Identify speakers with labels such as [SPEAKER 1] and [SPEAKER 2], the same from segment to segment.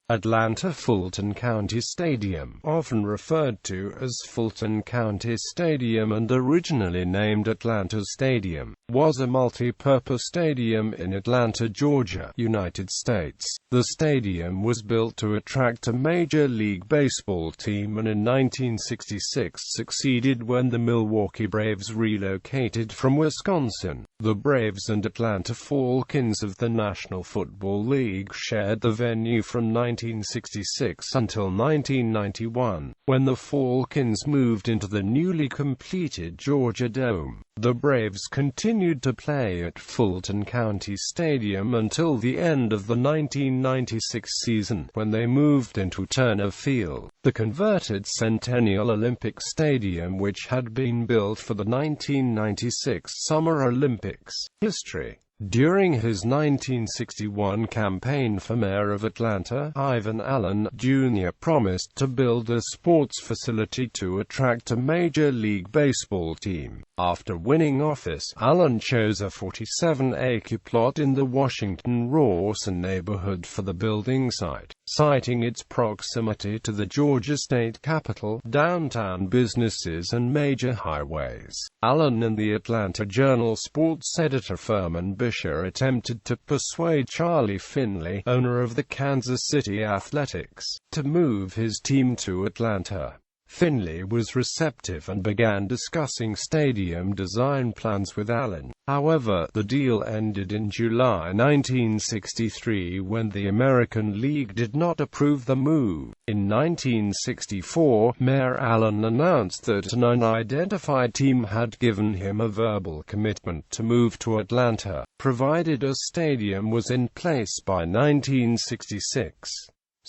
[SPEAKER 1] Atlanta Fulton County Stadium, often referred to as Fulton County Stadium and originally named Atlanta Stadium, was a multi-purpose stadium in Atlanta, Georgia, United States. The stadium was built to attract a Major League Baseball team and in 1966 succeeded when the Milwaukee Braves relocated from Wisconsin. The Braves and Atlanta Falcons of the National Football League shared the venue from 1966 until 1991, when the Falcons moved into the newly completed Georgia Dome. The Braves continued to play at Fulton County Stadium until the end of the 1996 season, when they moved into Turner Field, the converted Centennial Olympic Stadium which had been built for the 1996 Summer Olympics. History. During his 1961 campaign for mayor of Atlanta, Ivan Allen, Jr. promised to build a sports facility to attract a Major League Baseball team. After winning office, Allen chose a 47-acre plot in the Washington-Rawson neighborhood for the building site, citing its proximity to the Georgia state capitol, downtown businesses and major highways. Allen and the Atlanta Journal sports editor Furman Bisher attempted to persuade Charlie Finley, owner of the Kansas City Athletics, to move his team to Atlanta. Finley was receptive and began discussing stadium design plans with Allen. However, the deal ended in July 1963 when the American League did not approve the move. In 1964, Mayor Allen announced that an unidentified team had given him a verbal commitment to move to Atlanta, provided a stadium was in place by 1966.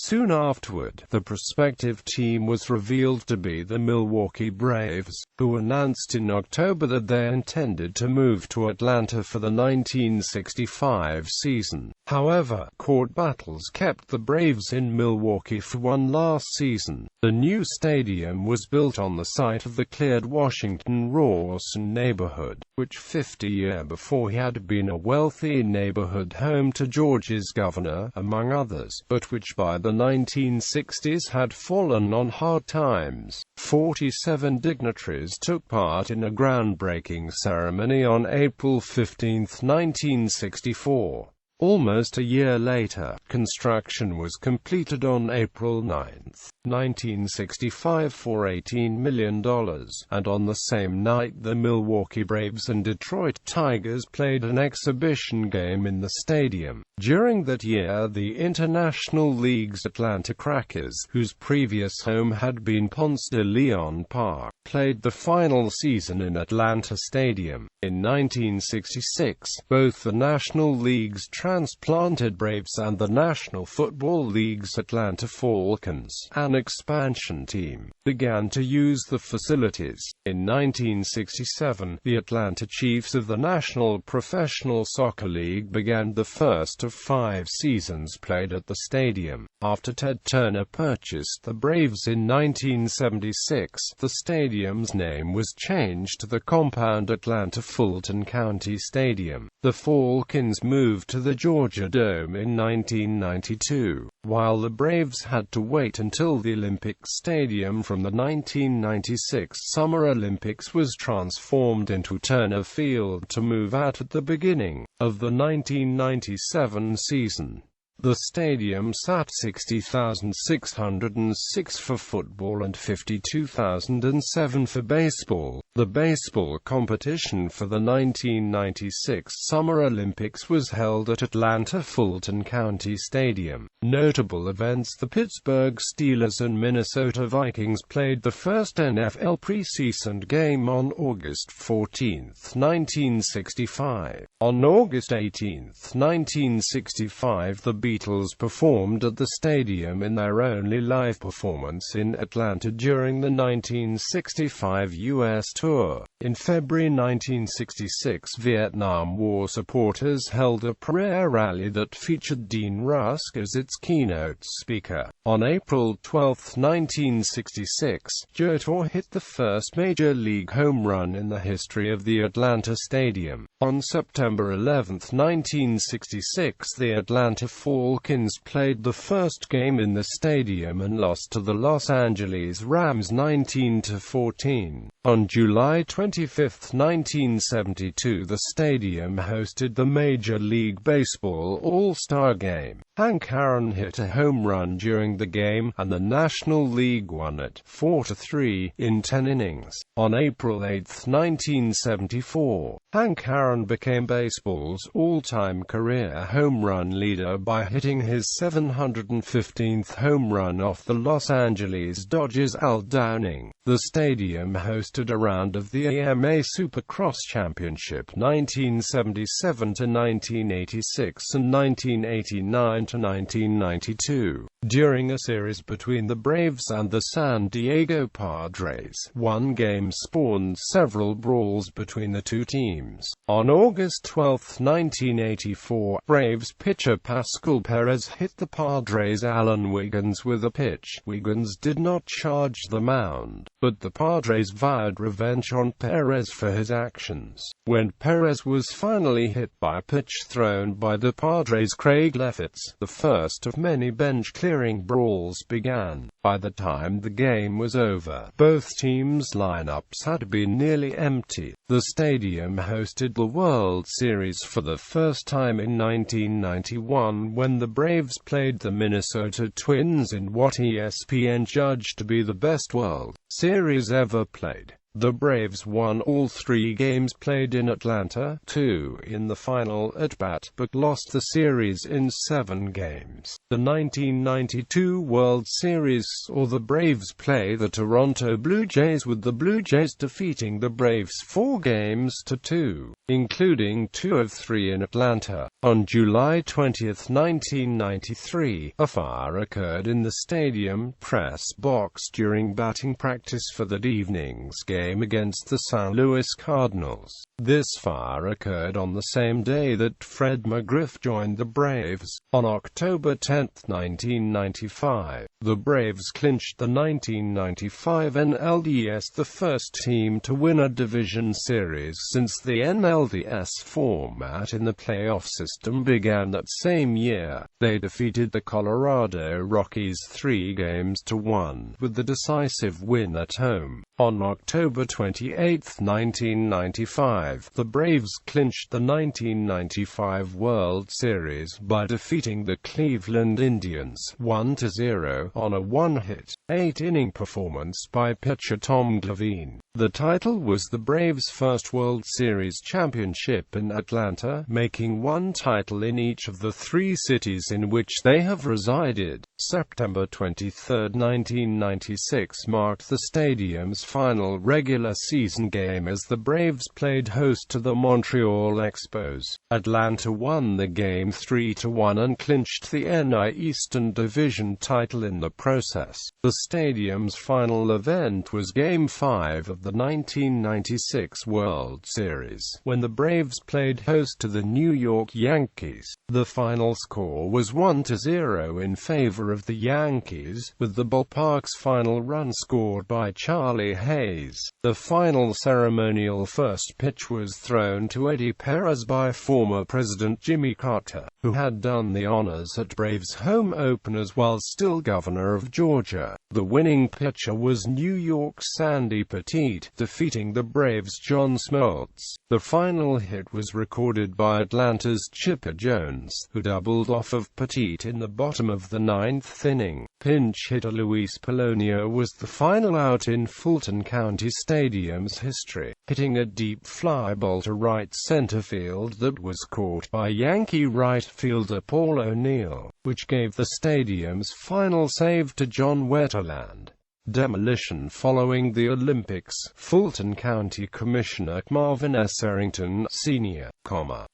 [SPEAKER 1] Soon afterward, the prospective team was revealed to be the Milwaukee Braves, who announced in October that they intended to move to Atlanta for the 1965 season. However, court battles kept the Braves in Milwaukee for one last season. The new stadium was built on the site of the cleared Washington-Rawson neighborhood, which 50 years before had been a wealthy neighborhood home to Georgia's governor, among others, but which by the 1960s had fallen on hard times. 47 dignitaries took part in a groundbreaking ceremony on April 15, 1964. Almost a year later, construction was completed on April 9, 1965 for $18 million, and on the same night the Milwaukee Braves and Detroit Tigers played an exhibition game in the stadium. During that year, the International League's Atlanta Crackers, whose previous home had been Ponce de Leon Park, played the final season in Atlanta Stadium. In 1966, both the National League's transplanted Braves and the National Football League's Atlanta Falcons, an expansion team, began to use the facilities. In 1967, the Atlanta Chiefs of the National Professional Soccer League began the first of 5 seasons played at the stadium. After Ted Turner purchased the Braves in 1976, the stadium's name was changed to the compound Atlanta Fulton County Stadium. The Falcons moved to the Georgia Dome in 1992, while the Braves had to wait until the Olympic Stadium from the 1996 Summer Olympics was transformed into Turner Field to move out at the beginning of the 1997 season. The stadium sat 60,606 for football and 52,007 for baseball. The baseball competition for the 1996 Summer Olympics was held at Atlanta Fulton County Stadium. Notable events: the Pittsburgh Steelers and Minnesota Vikings played the first NFL preseason game on August 14, 1965. On August 18, 1965, the Beatles performed at the stadium in their only live performance in Atlanta during the 1965 U.S. tour. In February 1966, Vietnam War supporters held a prayer rally that featured Dean Rusk as its keynote speaker. On April 12, 1966, Jud hit the first Major League home run in the history of the Atlanta Stadium. On September 11, 1966, the Atlanta Falcons played the first game in the stadium and lost to the Los Angeles Rams 19-14. On July 25, 1972, the stadium hosted the Major League Baseball All-Star Game. Hank Aaron hit a home run during the game, and the National League won it 4-3 in 10 innings. On April 8, 1974, Hank Aaron became baseball's all-time career home run leader by hitting his 715th home run off the Los Angeles Dodgers' Al Downing. The stadium hosted a round of the AMA Supercross Championship 1977-1986 and 1989-1992. During a series between the Braves and the San Diego Padres, one game spawned several brawls between the two teams. On August 12, 1984, Braves pitcher Pascal Perez hit the Padres' Alan Wiggins with a pitch. Wiggins did not charge the mound, but the Padres vowed revenge on Perez for his actions. When Perez was finally hit by a pitch thrown by the Padres' Craig Lefferts, the first of many bench-clearing brawls began. By the time the game was over, both teams' lineups had been nearly empty. The stadium hosted the World Series for the first time in 1991 when the Braves played the Minnesota Twins in what ESPN judged to be the best World Series ever played. The Braves won all 3 games played in Atlanta, 2 in the final at-bat, but lost the series in 7 games. The 1992 World Series saw the Braves play the Toronto Blue Jays, with the Blue Jays defeating the Braves 4-2, including 2 of 3 in Atlanta. On July 20, 1993, a fire occurred in the stadium press box during batting practice for that evening's game against the St. Louis Cardinals. This fire occurred on the same day that Fred McGriff joined the Braves. On October 10, 1995, the Braves clinched the 1995 NLDS, the first team to win a division series since the NLDS format in the playoff system began that same year. They defeated the Colorado Rockies 3-1, with the decisive win at home. On October 28, 1995, the Braves clinched the 1995 World Series by defeating the Cleveland Indians 1-0 on a one-hit, 8-inning performance by pitcher Tom Glavine. The title was the Braves' first World Series championship in Atlanta, making one title in each of the 3 cities in which they have resided. September 23, 1996 marked the stadium's final regular season game as the Braves played host to the Montreal Expos. Atlanta won the game 3-1 and clinched the NL Eastern Division title in the process. The stadium's final event was Game 5 of the 1996 World Series, when the Braves played host to the New York Yankees. The final score was 1-0 in favor of the Yankees, with the ballpark's final run scored by Charlie Hayes. The final ceremonial first pitch was thrown to Eddie Perez by former President Jimmy Carter, who had done the honors at Braves home openers while still governor of Georgia. The winning pitcher was New York's Sandy Petit, defeating the Braves' John Smoltz. The final hit was recorded by Atlanta's Chipper Jones, who doubled off of Petit in the bottom of the 9th inning. Pinch hitter Luis Polonio was the final out in Fulton County Stadium's history, hitting a deep fly ball to right center field that was caught by Yankee right fielder Paul O'Neill, which gave the stadium's final save to John Wetterland. Demolition following the Olympics. Fulton County Commissioner Marvin S. Arrington, Sr.,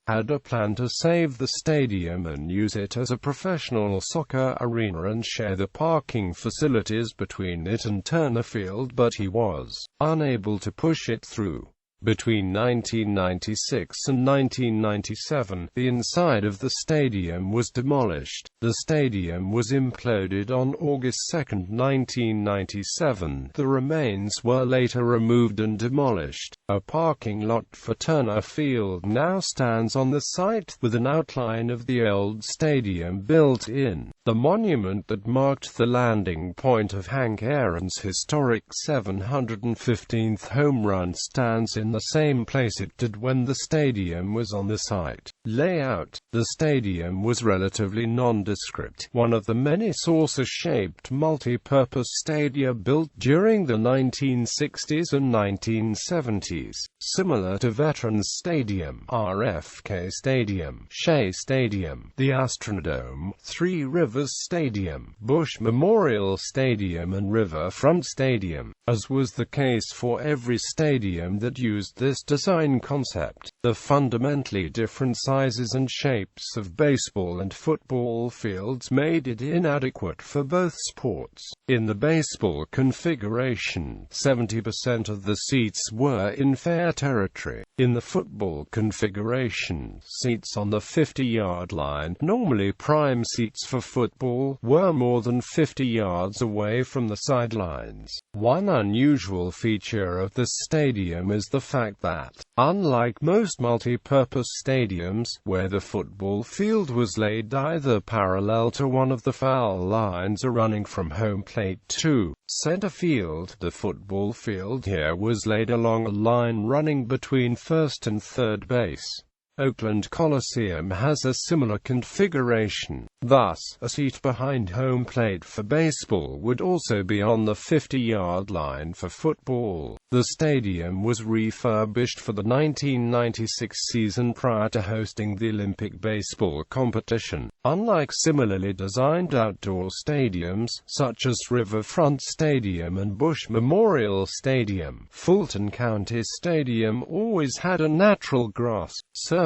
[SPEAKER 1] had a plan to save the stadium and use it as a professional soccer arena and share the parking facilities between it and Turner Field, but he was unable to push it through. Between 1996 and 1997, the inside of the stadium was demolished. The stadium was imploded on August 2, 1997. The remains were later removed and demolished. A parking lot for Turner Field now stands on the site, with an outline of the old stadium built in. The monument that marked the landing point of Hank Aaron's historic 715th home run stands in the same place it did when the stadium was on the site. Layout: the stadium was relatively nondescript, one of the many saucer-shaped multi-purpose stadia built during the 1960s and 1970s, similar to Veterans Stadium, RFK Stadium, Shea Stadium, the Astrodome, Three Rivers Stadium, Bush Memorial Stadium and Riverfront Stadium. As was the case for every stadium that used this design concept, the fundamentally different sizes and shapes of baseball and football fields made it inadequate for both sports. In the baseball configuration, 70% of the seats were in fair territory. In the football configuration, seats on the 50-yard line, normally prime seats for football, were more than 50 yards away from the sidelines. One unusual feature of the stadium is the fact that, unlike most multi-purpose stadiums, where the football field was laid either parallel to one of the foul lines or running from home plate to center field, the football field here was laid along a line running between first and third base. Oakland Coliseum has a similar configuration. Thus, a seat behind home plate for baseball would also be on the 50-yard line for football. The stadium was refurbished for the 1996 season prior to hosting the Olympic baseball competition. Unlike similarly designed outdoor stadiums, such as Riverfront Stadium and Bush Memorial Stadium, Fulton County Stadium always had a natural grass surface.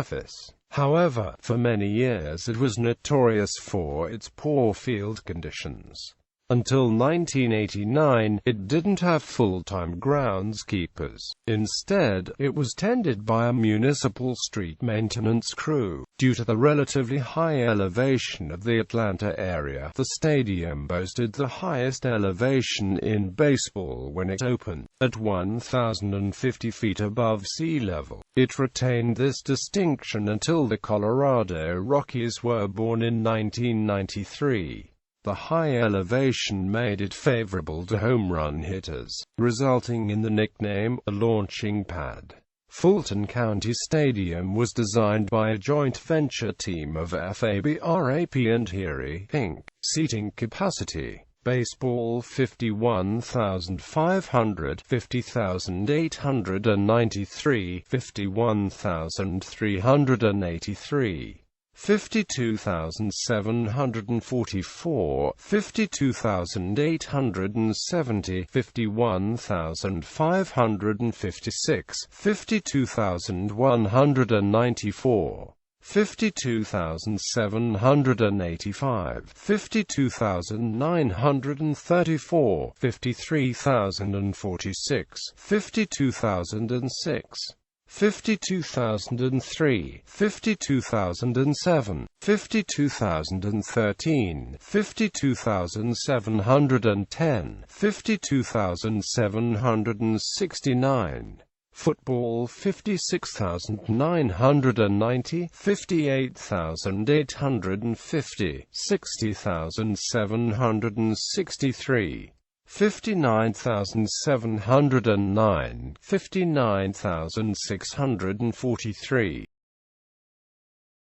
[SPEAKER 1] However, for many years it was notorious for its poor field conditions. Until 1989, it didn't have full-time groundskeepers. Instead, it was tended by a municipal street maintenance crew. Due to the relatively high elevation of the Atlanta area, the stadium boasted the highest elevation in baseball when it opened, at 1,050 feet above sea level. It retained this distinction until the Colorado Rockies were born in 1993. The high elevation made it favorable to home run hitters, resulting in the nickname, the launching pad. Fulton County Stadium was designed by a joint venture team of FABRAP and Erie, Inc. Seating capacity: baseball 51,500, 50,893, 51,383. 52,744, 52,870, 51,556, 52,194, 52,785, 52,934, 53,046, 52,006. 52,003, 52,007, 52,013, 52,710, 52,769. Football 56,990, 58,850, 60,763. 59,709, 59,643.